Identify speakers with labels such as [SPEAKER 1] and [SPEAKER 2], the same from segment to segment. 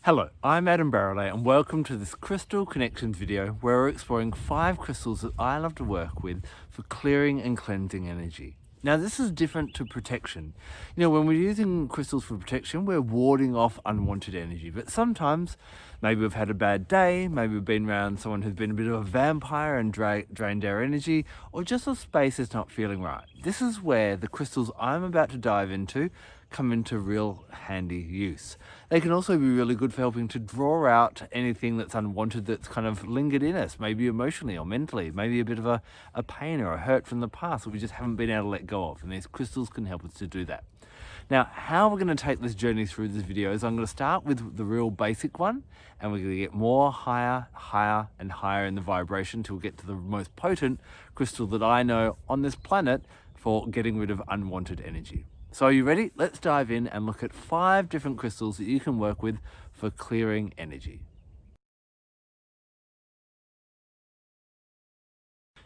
[SPEAKER 1] Hello, I'm Adam Barralet and welcome to this Crystal Connections video where we're exploring 5 crystals that I love to work with for clearing and cleansing energy. Now this is different to protection. When we're using crystals for protection, we're warding off unwanted energy, but sometimes maybe we've had a bad day, maybe we've been around someone who's been a bit of a vampire and drained our energy, or just the space is not feeling right. This is where the crystals I'm about to dive into come into real handy use. They can also be really good for helping to draw out anything that's unwanted that's kind of lingered in us, maybe emotionally or mentally, maybe a bit of a pain or a hurt from the past that we just haven't been able to let go of, and these crystals can help us to do that. Now, how we're going to take this journey through this video is I'm going to start with the real basic one, and we're going to get more higher and higher in the vibration until we get to the most potent crystal that I know on this planet for getting rid of unwanted energy. So are you ready? Let's dive in and look at 5 different crystals that you can work with for clearing energy.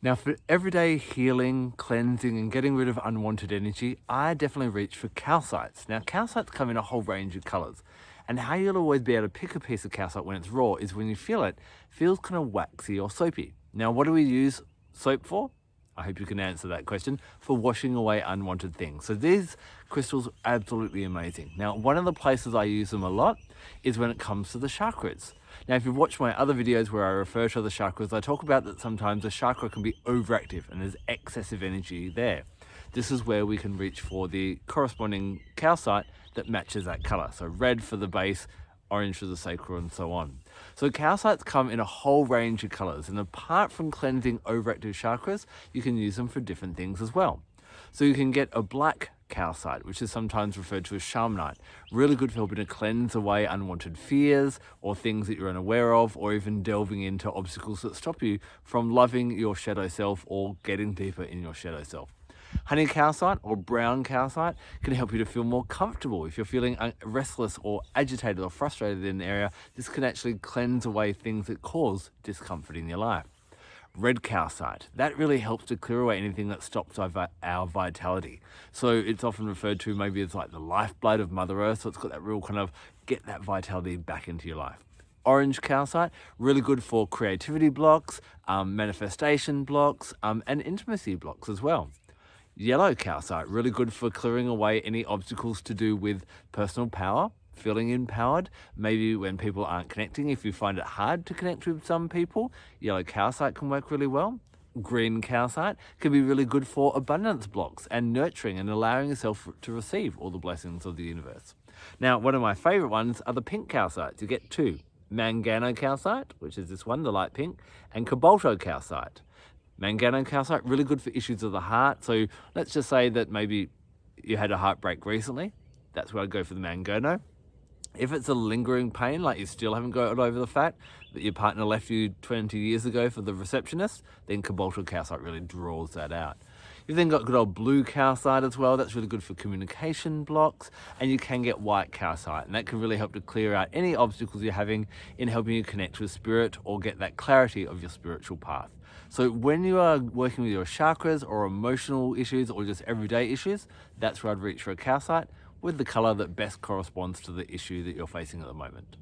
[SPEAKER 1] Now for everyday healing, cleansing and getting rid of unwanted energy, I definitely reach for calcites. Now calcites come in a whole range of colors, and how you'll always be able to pick a piece of calcite when it's raw is when you feel it feels kind of waxy or soapy. Now what do we use soap for? I hope you can answer that question. For washing away unwanted things. So these crystals are absolutely amazing. Now, one of the places I use them a lot is when it comes to the chakras. Now, if you've watched my other videos where I refer to the chakras, I talk about that sometimes a chakra can be overactive and there's excessive energy there. This is where we can reach for the corresponding calcite that matches that color. So red for the base, orange for the sacral, and so on. So calcites come in a whole range of colors, and apart from cleansing overactive chakras, you can use them for different things as well. So you can get a black calcite, which is sometimes referred to as Selenite. Really good for helping to cleanse away unwanted fears or things that you're unaware of, or even delving into obstacles that stop you from loving your shadow self or getting deeper in your shadow self. Honey calcite or brown calcite can help you to feel more comfortable. If you're feeling restless or agitated or frustrated in an area, this can actually cleanse away things that cause discomfort in your life. Red calcite, that really helps to clear away anything that stops our vitality. So it's often referred to maybe as like the lifeblood of Mother Earth, so it's got that real kind of get that vitality back into your life. Orange calcite, really good for creativity blocks, manifestation blocks, and intimacy blocks as well. Yellow calcite, really good for clearing away any obstacles to do with personal power, feeling empowered. Maybe when people aren't connecting, if you find it hard to connect with some people, yellow calcite can work really well. Green calcite can be really good for abundance blocks and nurturing and allowing yourself to receive all the blessings of the universe. Now, one of my favorite ones are the pink calcites. You get 2. Manganocalcite, which is this one, the light pink, and cobaltocalcite. Manganocalcite, really good for issues of the heart. So let's just say that maybe you had a heartbreak recently. That's where I'd go for the mangano. If it's a lingering pain, like you still haven't got over the fact that your partner left you 20 years ago for the receptionist, then cobaltocalcite really draws that out. You've then got good old blue calcite as well. That's really good for communication blocks. And you can get white calcite, and that can really help to clear out any obstacles you're having in helping you connect with spirit or get that clarity of your spiritual path. So when you are working with your chakras or emotional issues or just everyday issues, that's where I'd reach for a calcite with the color that best corresponds to the issue that you're facing at the moment.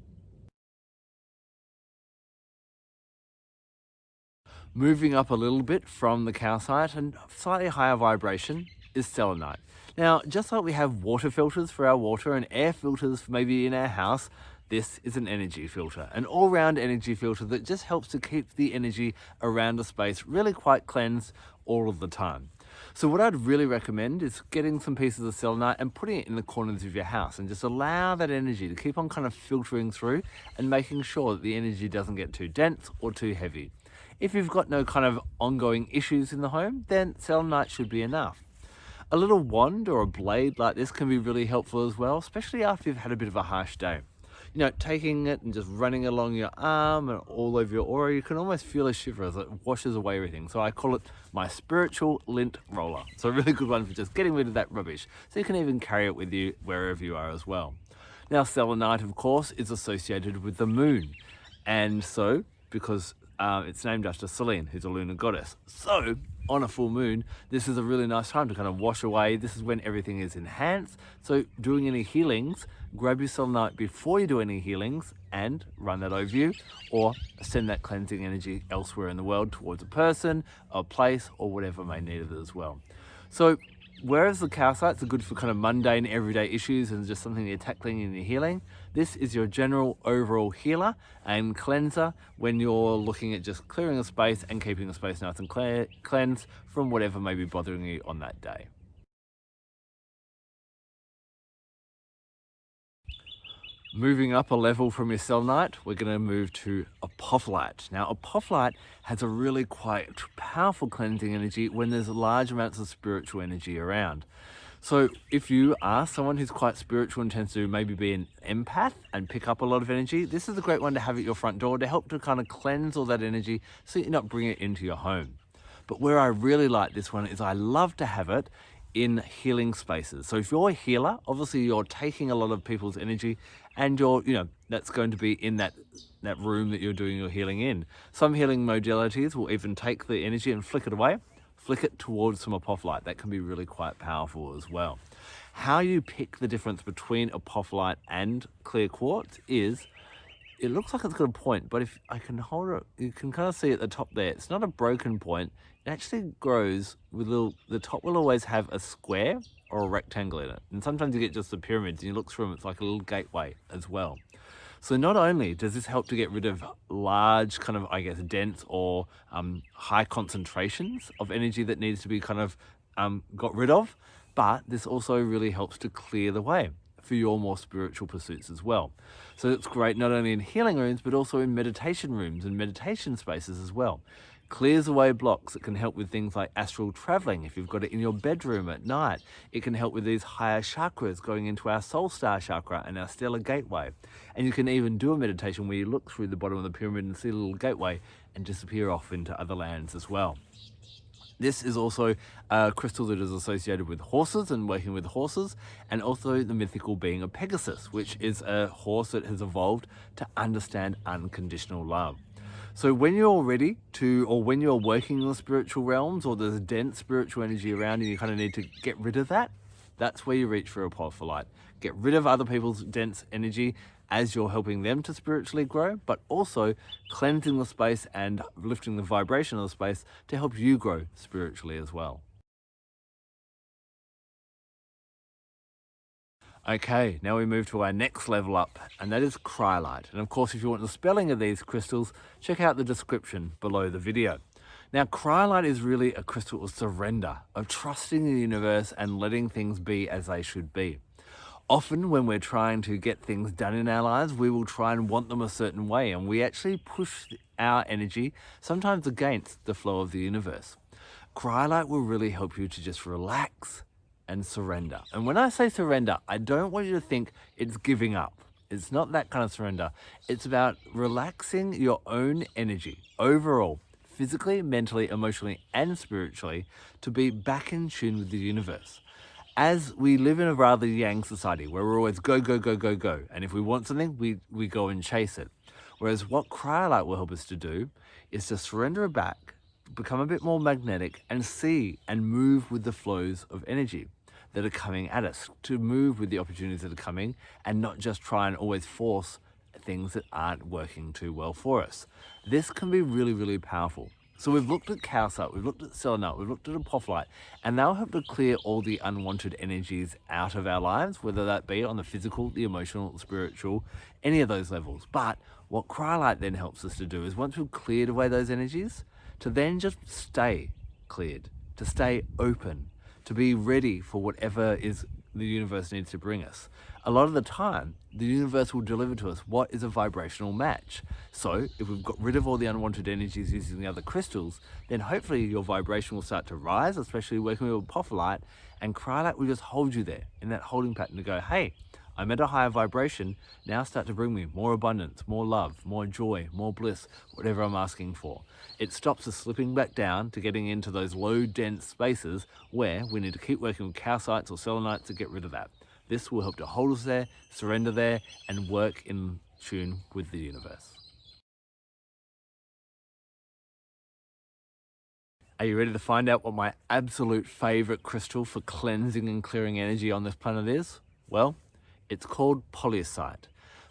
[SPEAKER 1] Moving up a little bit from the calcite and slightly higher vibration is selenite. Now, just like we have water filters for our water and air filters for maybe in our house, this is an energy filter, an all-round energy filter that just helps to keep the energy around the space really quite cleansed all of the time. So what I'd really recommend is getting some pieces of selenite and putting it in the corners of your house and just allow that energy to keep on kind of filtering through and making sure that the energy doesn't get too dense or too heavy. If you've got no kind of ongoing issues in the home, then selenite should be enough. A little wand or a blade like this can be really helpful as well, especially after you've had a bit of a harsh day. Taking it and just running along your arm and all over your aura, you can almost feel a shiver as it washes away everything. So I call it my spiritual lint roller. So a really good one for just getting rid of that rubbish. So you can even carry it with you wherever you are as well. Now, selenite, of course, is associated with the moon. And so, because it's named after Selene, who's a lunar goddess. So on a full moon, this is a really nice time to kind of wash away. This is when everything is enhanced. So doing any healings, grab your selenite before you do any healings and run that over you, or send that cleansing energy elsewhere in the world towards a person, a place, or whatever may need it as well. So whereas the calcites are good for kind of mundane everyday issues and just something you're tackling in your healing, this is your general overall healer and cleanser when you're looking at just clearing a space and keeping the space nice and cleansed from whatever may be bothering you on that day. Moving up a level from your selenite, we're going to move to Apophyllite. Now, Apophyllite has a really quite powerful cleansing energy when there's large amounts of spiritual energy around. So if you are someone who's quite spiritual and tends to maybe be an empath and pick up a lot of energy, this is a great one to have at your front door to help to kind of cleanse all that energy so you're not bringing it into your home. But where I really like this one is I love to have it in healing spaces. So if you're a healer, obviously you're taking a lot of people's energy and that's going to be in that room that you're doing your healing in. Some healing modalities will even take the energy and flick it away, flick it towards some apophyllite. That can be really quite powerful as well. How you pick the difference between apophyllite and clear quartz is, it looks like it's got a point, but if I can hold it, you can kind of see at the top there, it's not a broken point. It actually grows with the top will always have a square or a rectangle in it. And sometimes you get just the pyramids and you look through them, it's like a little gateway as well. So not only does this help to get rid of large kind of, I guess, dense or high concentrations of energy that needs to be kind of got rid of, but this also really helps to clear the way for your more spiritual pursuits as well. So it's great not only in healing rooms, but also in meditation rooms and meditation spaces as well. Clears away blocks. It can help with things like astral traveling. If you've got it in your bedroom at night, it can help with these higher chakras going into our soul star chakra and our stellar gateway. And you can even do a meditation where you look through the bottom of the pyramid and see a little gateway and disappear off into other lands as well. This is also a crystal that is associated with horses and working with horses, and also the mythical being of Pegasus, which is a horse that has evolved to understand unconditional love. So when you're ready to, or when you're working in the spiritual realms, or there's dense spiritual energy around and you kind of need to get rid of that, that's where you reach for Apophyllite. Get rid of other people's dense energy as you're helping them to spiritually grow, but also cleansing the space and lifting the vibration of the space to help you grow spiritually as well. Okay, now we move to our next level up, and that is Cryolite. And of course, if you want the spelling of these crystals, check out the description below the video. Now, Cryolite is really a crystal of surrender, of trusting the universe and letting things be as they should be. Often when we're trying to get things done in our lives, we will try and want them a certain way, and we actually push our energy sometimes against the flow of the universe. Cryolite will really help you to just relax and surrender. And when I say surrender, I don't want you to think it's giving up. It's not that kind of surrender. It's about relaxing your own energy overall, physically, mentally, emotionally, and spiritually, to be back in tune with the universe. As we live in a rather yang society where we're always go, go, go, go, go. And if we want something, we go and chase it. Whereas what Cryolite will help us to do is to surrender it back, become a bit more magnetic, and see and move with the flows of energy that are coming at us, to move with the opportunities that are coming and not just try and always force things that aren't working too well for us. This can be really, really powerful. So we've looked at calcite, we've looked at selenite, we've looked at apophyllite, and they'll help to clear all the unwanted energies out of our lives, whether that be on the physical, the emotional, the spiritual, any of those levels. But what Cryolite then helps us to do is, once we've cleared away those energies, to then just stay cleared, to stay open, to be ready for whatever is the universe needs to bring us. A lot of the time, the universe will deliver to us what is a vibrational match. So if we've got rid of all the unwanted energies using the other crystals, then hopefully your vibration will start to rise, especially working with apophyllite, and Cryolite will just hold you there in that holding pattern to go, hey, I'm at a higher vibration, now start to bring me more abundance, more love, more joy, more bliss, whatever I'm asking for. It stops us slipping back down to getting into those low, dense spaces where we need to keep working with calcites or selenites to get rid of that. This will help to hold us there, surrender there, and work in tune with the universe. Are you ready to find out what my absolute favorite crystal for cleansing and clearing energy on this planet is? Well, it's called Pollucite.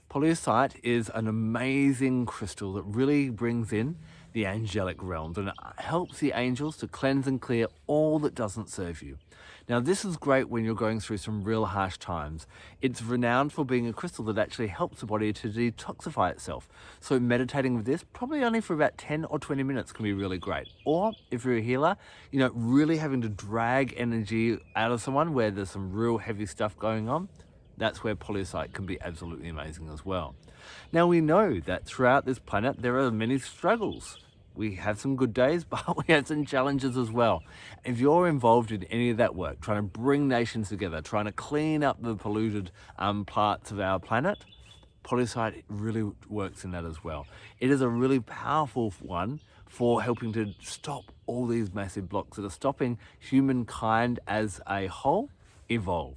[SPEAKER 1] Pollucite is an amazing crystal that really brings in the angelic realms and it helps the angels to cleanse and clear all that doesn't serve you. Now, this is great when you're going through some real harsh times. It's renowned for being a crystal that actually helps the body to detoxify itself. So meditating with this, probably only for about 10 or 20 minutes, can be really great. Or if you're a healer, really having to drag energy out of someone where there's some real heavy stuff going on, that's where Pollucite can be absolutely amazing as well. Now, we know that throughout this planet, there are many struggles. We have some good days, but we have some challenges as well. If you're involved in any of that work, trying to bring nations together, trying to clean up the polluted parts of our planet, Pollucite really works in that as well. It is a really powerful one for helping to stop all these massive blocks that are stopping humankind as a whole evolve.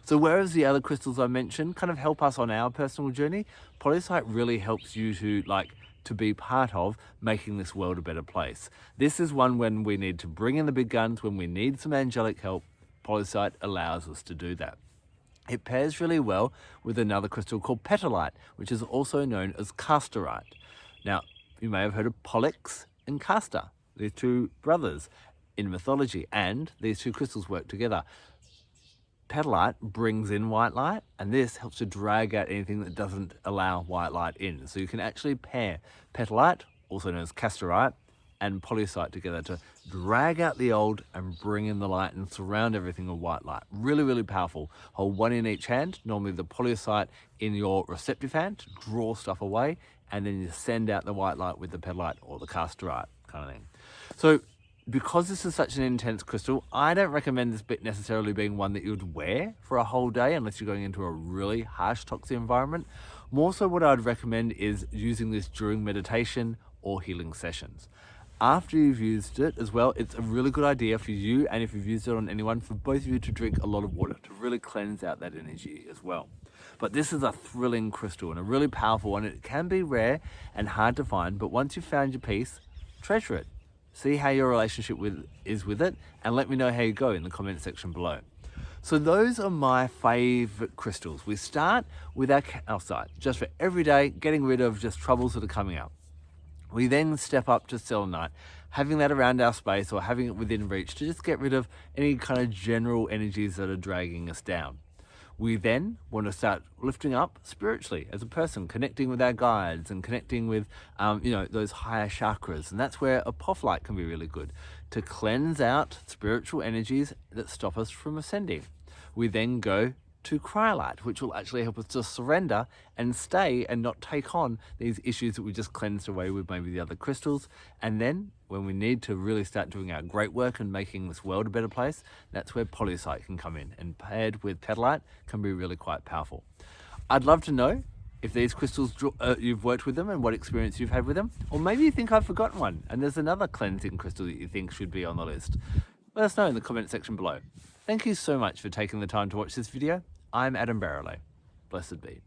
[SPEAKER 1] So whereas the other crystals I mentioned kind of help us on our personal journey, Pollucite really helps you to be part of making this world a better place. This is one when we need to bring in the big guns, when we need some angelic help, Pollucite allows us to do that. It pairs really well with another crystal called Petalite, which is also known as Castorite. Now, you may have heard of Pollux and Castor. They're two brothers in mythology, and these two crystals work together. Petalite brings in white light, and this helps to drag out anything that doesn't allow white light in. So you can actually pair Petalite, also known as Castorite, and Pollucite together to drag out the old and bring in the light and surround everything with white light. Really, really powerful. Hold one in each hand, normally the Pollucite in your receptive hand to draw stuff away, and then you send out the white light with the Petalite or the Castorite kind of thing. So because this is such an intense crystal, I don't recommend this bit necessarily being one that you would wear for a whole day unless you're going into a really harsh toxic environment. More so what I'd recommend is using this during meditation or healing sessions. After you've used it as well, it's a really good idea for you, and if you've used it on anyone, for both of you to drink a lot of water to really cleanse out that energy as well. But this is a thrilling crystal and a really powerful one. It can be rare and hard to find, but once you've found your piece, treasure it. See how your relationship is with it, and let me know how you go in the comment section below. So those are my favorite crystals. We start with our calcite, just for every day, getting rid of just troubles that are coming up. We then step up to selenite, having that around our space or having it within reach to just get rid of any kind of general energies that are dragging us down. We then want to start lifting up spiritually as a person, connecting with our guides and connecting with, those higher chakras. And that's where Apophyllite can be really good to cleanse out spiritual energies that stop us from ascending. We then go to Cryolite, which will actually help us to surrender and stay and not take on these issues that we just cleansed away with maybe the other crystals. And then when we need to really start doing our great work and making this world a better place, that's where Pollucite can come in, and paired with Petalite can be really quite powerful. I'd love to know if these crystals, you've worked with them and what experience you've had with them, or maybe you think I've forgotten one and there's another cleansing crystal that you think should be on the list. Let us know in the comment section below. Thank you so much for taking the time to watch this video. I'm Adam Barralet. Blessed be.